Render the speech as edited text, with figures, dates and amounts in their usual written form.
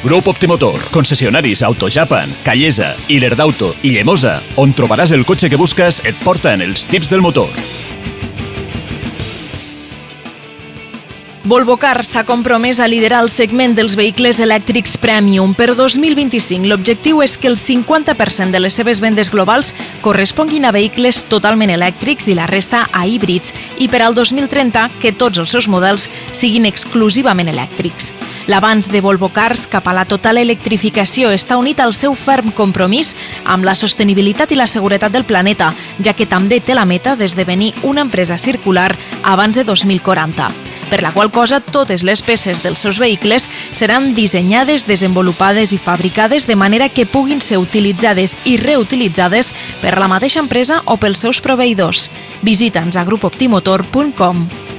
Grup Optimotor, concessionaris Autojapan, Callesa, Iler d'Auto i Llemosa, on trobaràs el cotxe que busques, et porten els tips del motor. Volvo Cars s'ha compromès a liderar el segment dels vehicles elèctrics Premium. Per 2025, l'objectiu és que el 50% de les seves vendes globals corresponguin a vehicles totalment elèctrics i la resta a híbrids, i per al 2030 que tots els seus models siguin exclusivament elèctrics. L'avanç de Volvo Cars cap a la total electrificació està unit al seu ferm compromís amb la sostenibilitat i la seguretat del planeta, ja que també té la meta d'esdevenir una empresa circular abans de 2040. Per la qual cosa totes les peces dels seus vehicles seran dissenyades, desenvolupades i fabricades de manera que puguin ser utilitzades i reutilitzades per la mateixa empresa o pels seus proveïdors. Visita'ns a grupoptimotor.com.